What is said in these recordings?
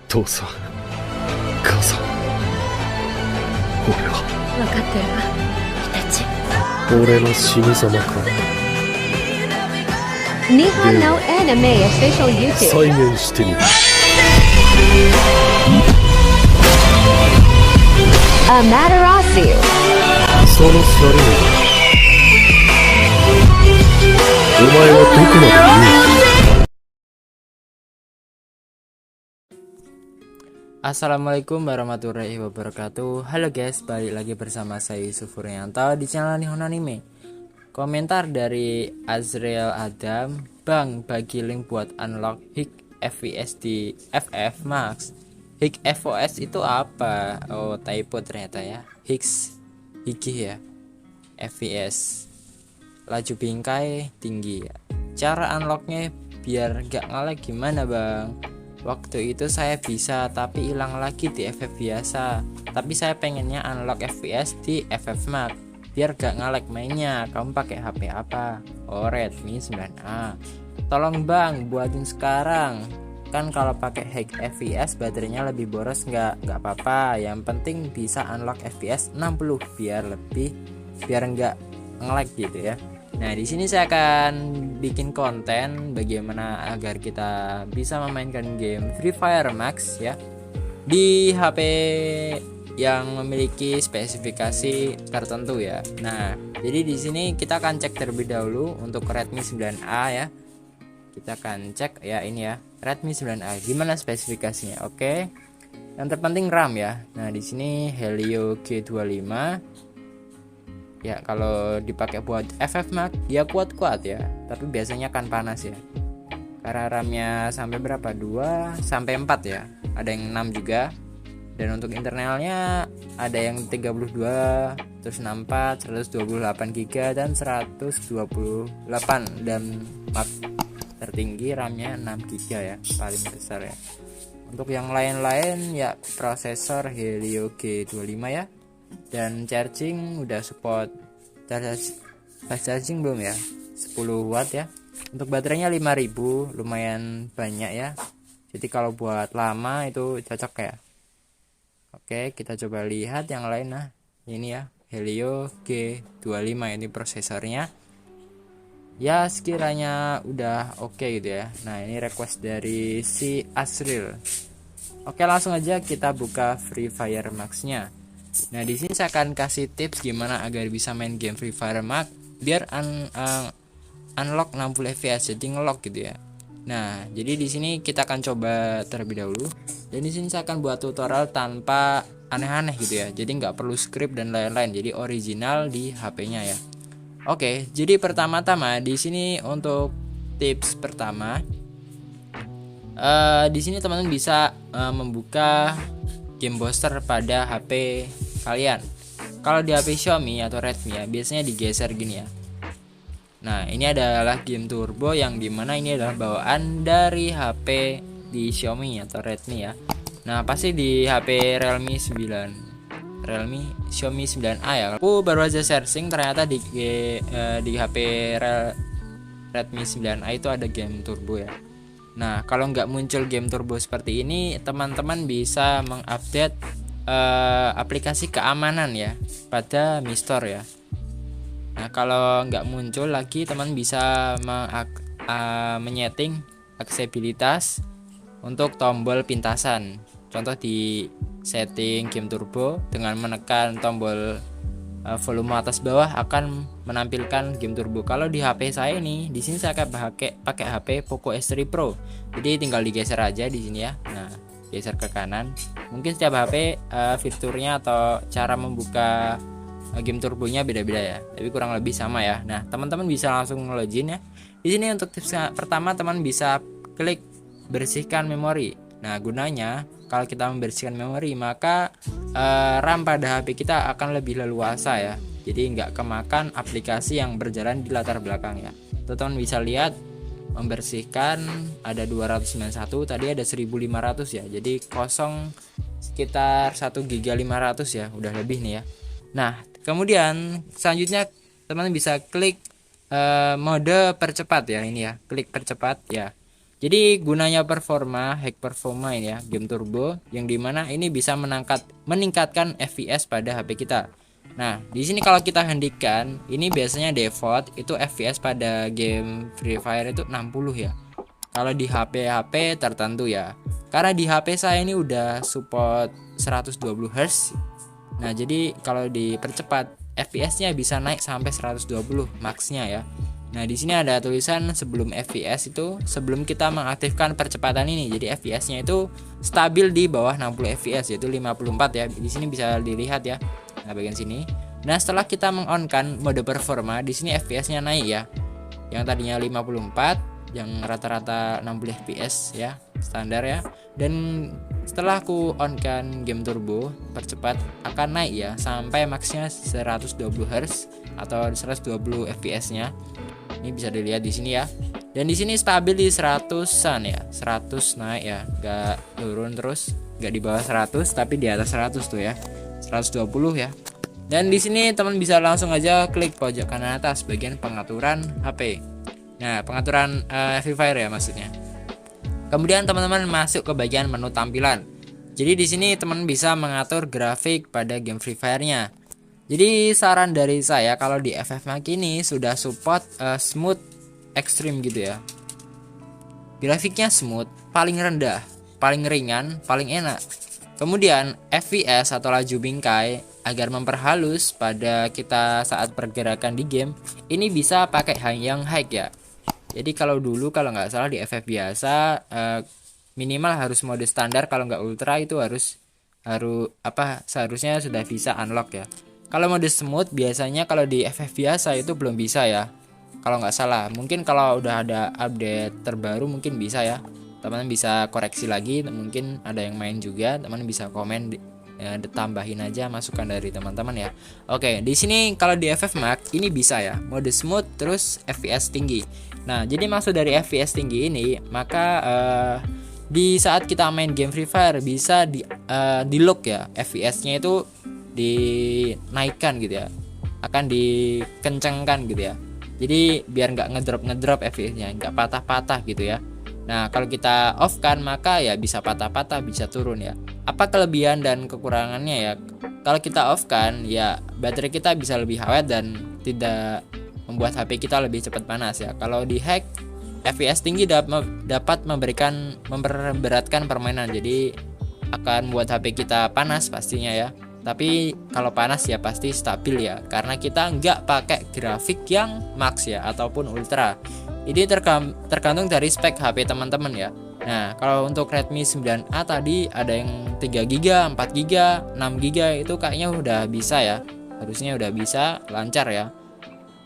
父さん、母さん、俺は分かってるわ、イタチ。俺の死に様か。日本のアニメ official 再 YouTube。現してみる。アマテラス。そのシャレにお前はどこまで言う。Assalamualaikum warahmatullahi wabarakatuh. Halo guys, balik lagi bersama saya Yusuf Furyanto di channel Nihon Anime. Komentar dari Azriel Adam, Bang, bagi link buat unlock Hik FVS di FF Max. Hik FOS itu apa? Oh, typo ternyata ya. Hiki ya. FVS. Laju bingkai tinggi ya. Cara unlocknya biar gak nge-lag gimana, Bang? Waktu itu saya bisa tapi hilang lagi di FF biasa. Tapi saya pengennya unlock FPS di FF Max biar gak nge-lag mainnya. Kamu pakai HP apa? Oh, Redmi 9A. Tolong Bang, buatin sekarang. Kan kalau pakai hack FPS baterainya lebih boros nggak apa-apa. Yang penting bisa unlock FPS 60 biar nggak nge-lag gitu ya. Nah, di sini saya akan bikin konten bagaimana agar kita bisa memainkan game Free Fire Max ya di HP yang memiliki spesifikasi tertentu ya. Nah, jadi di sini kita akan cek terlebih dahulu untuk Redmi 9A ya. Kita akan cek ya, ini ya, Redmi 9A gimana spesifikasinya. Oke. Yang terpenting RAM ya. Nah, di sini Helio G25. Ya, kalau dipakai buat FF Max dia kuat-kuat ya, tapi biasanya kan panas ya. Karena RAM-nya sampai berapa? 2 sampai 4 ya. Ada yang 6 juga. Dan untuk internalnya ada yang 32, terus 64, 128 GB dan 128, dan tertinggi RAM-nya 6 GB ya, paling besar ya. Untuk yang lain-lain ya prosesor Helio G25 ya. Dan charging udah support fast charging belum ya, 10 watt ya. Untuk baterainya 5000, lumayan banyak ya, jadi kalau buat lama itu cocok ya. Oke, kita coba lihat yang lain. Nah, ini ya Helio G25, ini prosesornya ya sekiranya udah oke gitu ya. Nah, ini request dari si Asril. Oke, langsung aja kita buka Free Fire Max nya. Nah, di sini saya akan kasih tips gimana agar bisa main game Free Fire Max biar unlock 60 fps, jadi ngelock gitu ya. Nah, jadi di sini kita akan coba terlebih dahulu. Dan di sini saya akan buat tutorial tanpa aneh-aneh gitu ya. Jadi nggak perlu script dan lain-lain. Jadi original di HP-nya ya. Oke, jadi pertama-tama di sini untuk tips pertama, di sini teman-teman bisa membuka game booster pada HP kalian. Kalau di HP Xiaomi atau Redmi ya, biasanya digeser gini ya. Nah, ini adalah game turbo yang dimana ini adalah bawaan dari HP di Xiaomi atau Redmi ya. Nah, pasti di HP Xiaomi 9A ya. Aku baru aja searching, ternyata di HP Redmi 9A itu ada game turbo ya. Nah, kalau nggak muncul game turbo seperti ini, teman-teman bisa mengupdate aplikasi keamanan ya pada Mi Store ya. Nah, kalau nggak muncul lagi, teman bisa menyeting aksesibilitas untuk tombol pintasan. Contoh di setting game turbo dengan menekan tombol volume atas bawah akan menampilkan game turbo. Kalau di HP saya ini, di sini saya akan pakai HP Poco S3 Pro. Jadi tinggal digeser aja di sini ya. Nah, geser ke kanan. Mungkin setiap HP fiturnya atau cara membuka game turbonya beda-beda ya. Tapi kurang lebih sama ya. Nah, teman-teman bisa langsung login ya. Di sini untuk tips pertama, teman bisa klik bersihkan memori. Nah, gunanya kalau kita membersihkan memori, maka RAM pada HP kita akan lebih leluasa ya. Jadi nggak kemakan aplikasi yang berjalan di latar belakang ya. Teman-teman bisa lihat membersihkan ada 291, tadi ada 1500 ya. Jadi kosong sekitar 1 GB 500 ya, udah lebih nih ya. Nah, kemudian selanjutnya teman-teman bisa klik mode percepat ya, ini ya. Klik percepat ya. Jadi gunanya hack performa ini ya, game turbo, yang dimana ini bisa meningkatkan FPS pada HP kita. Nah, di sini kalau kita hendikan, ini biasanya default itu FPS pada game Free Fire itu 60 ya. Kalau di HP tertentu ya. Karena di HP saya ini udah support 120 Hz. Nah, jadi kalau dipercepat FPS-nya bisa naik sampai 120 max-nya ya. Nah, di sini ada tulisan sebelum FPS itu, sebelum kita mengaktifkan percepatan ini. Jadi FPS-nya itu stabil di bawah 60 FPS, yaitu 54 ya. Di sini bisa dilihat ya. Nah, bagian sini. Nah, setelah kita mengonkan mode performa, di sini FPS-nya naik ya. Yang tadinya 54, yang rata-rata 60 FPS ya, standar ya. Dan setelah aku on kan game turbo percepat, akan naik ya sampai maksnya 120 Hz atau 120 FPS-nya. Ini bisa dilihat di sini ya. Dan di sini stabil di 100-an ya. 100 naik ya, enggak turun terus, enggak di bawah 100 tapi di atas 100 tuh ya. 120 ya. Dan di sini teman bisa langsung aja klik pojok kanan atas bagian pengaturan HP. Nah, pengaturan Free Fire ya maksudnya. Kemudian teman-teman masuk ke bagian menu tampilan. Jadi di sini teman bisa mengatur grafik pada game Free Fire-nya. Jadi saran dari saya kalau di FF Max ini sudah support smooth extreme gitu ya. Grafiknya smooth, paling rendah, paling ringan, paling enak. Kemudian FPS atau laju bingkai agar memperhalus pada kita saat pergerakan di game, ini bisa pakai yang high ya. Jadi kalau nggak salah di FF biasa minimal harus mode standar, kalau nggak ultra itu seharusnya sudah bisa unlock ya. Kalau mode smooth biasanya kalau di FF biasa itu belum bisa ya, kalau nggak salah. Mungkin kalau udah ada update terbaru mungkin bisa ya. Teman-teman bisa koreksi lagi, mungkin ada yang main juga, teman bisa komen ya, tambahin aja masukan dari teman-teman ya. Oke, di sini kalau di FF Max ini bisa ya, mode smooth terus FPS tinggi. Nah, jadi maksud dari FPS tinggi ini, maka di saat kita main game Free Fire bisa di lock ya, FPS-nya itu dinaikkan gitu ya, akan dikencengkan gitu ya. Jadi biar nggak ngedrop FPS-nya, nggak patah-patah gitu ya. Nah, kalau kita off kan maka ya bisa patah-patah, bisa turun ya. Apa kelebihan dan kekurangannya ya? Kalau kita off kan ya baterai kita bisa lebih awet dan tidak membuat HP kita lebih cepat panas ya. Kalau di hack, FPS tinggi dapat memberatkan permainan, jadi akan membuat HP kita panas pastinya ya. Tapi kalau panas ya pasti stabil ya, karena kita nggak pakai grafik yang max ya ataupun ultra. Ini tergantung dari spek HP teman-teman ya. Nah, kalau untuk Redmi 9A tadi ada yang 3GB, 4GB, 6GB itu kayaknya udah bisa ya. Harusnya udah bisa lancar ya.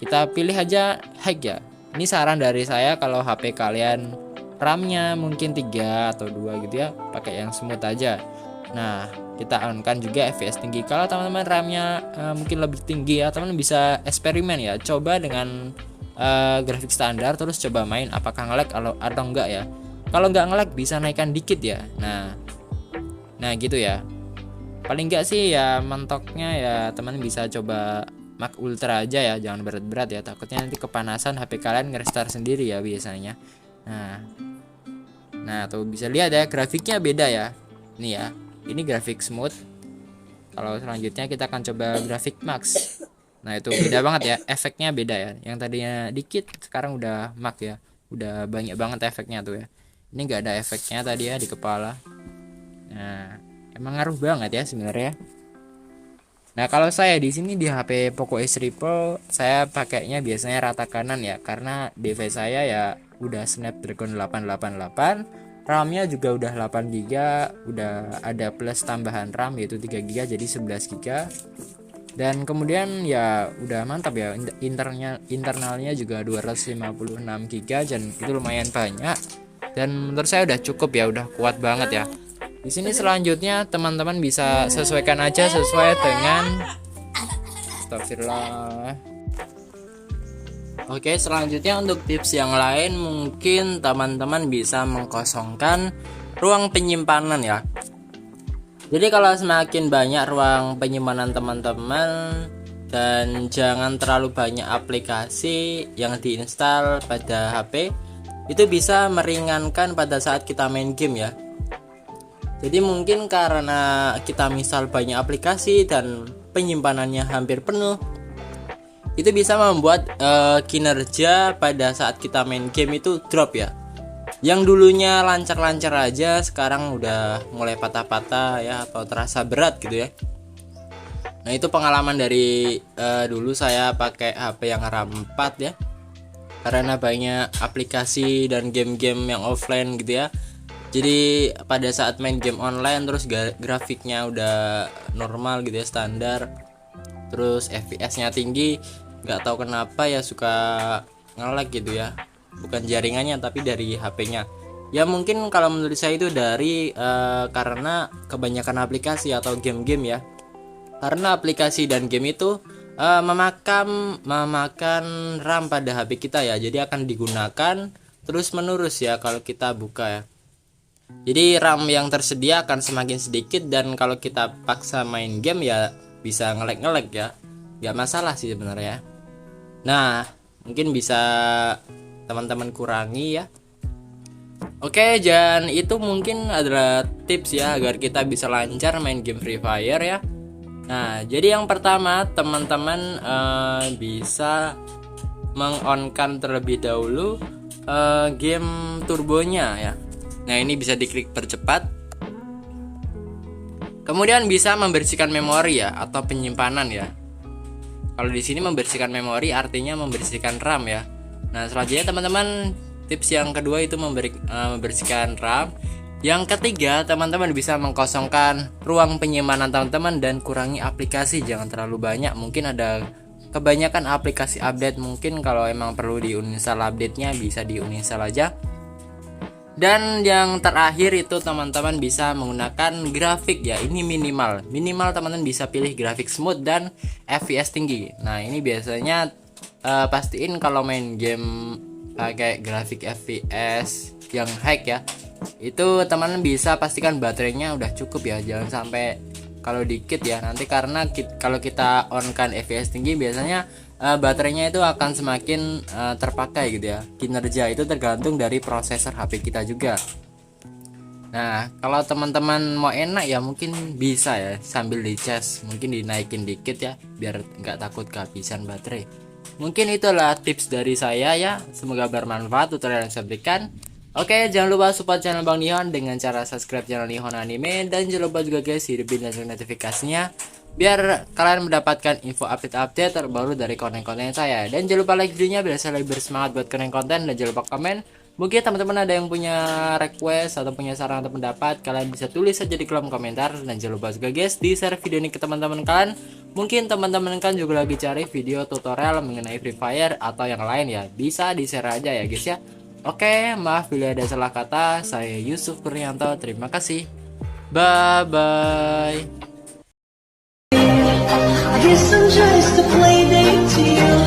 Kita pilih aja hack ya. Ini saran dari saya, kalau HP kalian RAM-nya mungkin 3 atau 2 gitu ya, pakai yang smooth aja. Nah, kita on-kan juga FPS tinggi. Kalau teman-teman RAM-nya mungkin lebih tinggi ya, teman bisa eksperimen ya. Coba dengan grafik standar, terus coba main apakah nge-lag atau enggak ya. Kalau nggak nge-lag bisa naikkan dikit ya. Nah gitu ya. Paling enggak sih ya mentoknya ya teman bisa coba Max Ultra aja ya, jangan berat-berat ya. Takutnya nanti kepanasan HP kalian nge-restart sendiri ya biasanya. Nah tuh bisa lihat ya, grafiknya beda ya. Nih ya, ini grafik smooth. Kalau selanjutnya kita akan coba grafik max. Nah itu beda banget ya, efeknya beda ya. Yang tadinya dikit sekarang udah max ya, udah banyak banget efeknya tuh ya. Ini nggak ada efeknya tadi ya di kepala. Nah emang ngaruh banget ya sebenarnya. Nah kalau saya di sini di HP Poco X3 Pro saya pakainya biasanya rata kanan ya, karena device saya ya udah Snapdragon 888. RAM-nya juga udah 8GB, udah ada plus tambahan RAM yaitu 3GB jadi 11GB. Dan kemudian ya udah mantap ya, internalnya juga 256GB dan itu lumayan banyak. Dan menurut saya udah cukup ya, udah kuat banget ya. Di sini selanjutnya teman-teman bisa sesuaikan aja sesuai dengan Astagfirullah. Oke, selanjutnya untuk tips yang lain mungkin teman-teman bisa mengkosongkan ruang penyimpanan ya. Jadi kalau semakin banyak ruang penyimpanan teman-teman dan jangan terlalu banyak aplikasi yang diinstal pada HP, itu bisa meringankan pada saat kita main game ya. Jadi mungkin karena kita misal banyak aplikasi dan penyimpanannya hampir penuh, itu bisa membuat kinerja pada saat kita main game itu drop ya. Yang dulunya lancar-lancar aja sekarang udah mulai patah-patah ya, atau terasa berat gitu ya. Nah itu pengalaman dari dulu saya pakai HP yang RAM 4 ya, karena banyak aplikasi dan game-game yang offline gitu ya. Jadi pada saat main game online terus grafiknya udah normal gitu ya, standar, terus FPS-nya tinggi, nggak tahu kenapa ya suka nge-lag gitu ya, bukan jaringannya tapi dari HP-nya ya. Mungkin kalau menurut saya itu dari karena kebanyakan aplikasi atau game-game ya, karena aplikasi dan game itu memakan RAM pada HP kita ya, jadi akan digunakan terus menerus ya kalau kita buka ya. Jadi RAM yang tersedia akan semakin sedikit, dan kalau kita paksa main game ya bisa nge-lag ya, nggak masalah sih sebenarnya. Nah mungkin bisa teman-teman kurangi ya. Oke, dan itu mungkin adalah tips ya agar kita bisa lancar main game Free Fire ya. Nah jadi yang pertama teman-teman bisa meng-on-kan terlebih dahulu game turbonya ya. Nah ini bisa diklik percepat. Kemudian bisa membersihkan memori ya, atau penyimpanan ya. Kalau di sini membersihkan memori artinya membersihkan RAM ya. Nah selanjutnya teman-teman, tips yang kedua itu membersihkan RAM. Yang ketiga teman-teman bisa mengkosongkan ruang penyimpanan teman-teman dan kurangi aplikasi, jangan terlalu banyak. Mungkin ada kebanyakan aplikasi update, mungkin kalau emang perlu diuninstall update-nya bisa diuninstall aja. Dan yang terakhir itu teman-teman bisa menggunakan grafik ya. Ini minimal teman-teman bisa pilih grafik smooth dan FPS tinggi. Nah ini biasanya pastiin kalau main game pakai grafik FPS yang high ya, itu teman-teman bisa pastikan baterainya udah cukup ya, jangan sampai kalau dikit ya nanti, karena kalau kita on kan FPS tinggi biasanya baterainya itu akan semakin terpakai gitu ya. Kinerja itu tergantung dari prosesor HP kita juga. Nah kalau teman-teman mau enak ya mungkin bisa ya sambil dicas, mungkin dinaikin dikit ya biar nggak takut kehabisan baterai. Mungkin itulah tips dari saya ya, semoga bermanfaat tutorial yang saya berikan. Oke, jangan lupa support channel Bang Nihon dengan cara subscribe channel Nihon Anime, dan jangan lupa juga guys hidupin notifikasinya biar kalian mendapatkan info update terbaru dari konten-konten saya. Dan jangan lupa like videonya biar saya lebih bersemangat buat konten-konten, dan jangan lupa komen. Mungkin teman-teman ada yang punya request atau punya saran atau pendapat, kalian bisa tulis saja di kolom komentar. Dan jangan lupa juga guys di share video ini ke teman-teman kalian. Mungkin teman-teman kan juga lagi cari video tutorial mengenai Free Fire atau yang lain ya, bisa di share aja ya guys ya. Oke, maaf bila ada salah kata. Saya Yusuf Purnianto, terima kasih. Bye bye. I guess I'm just a playdate to you.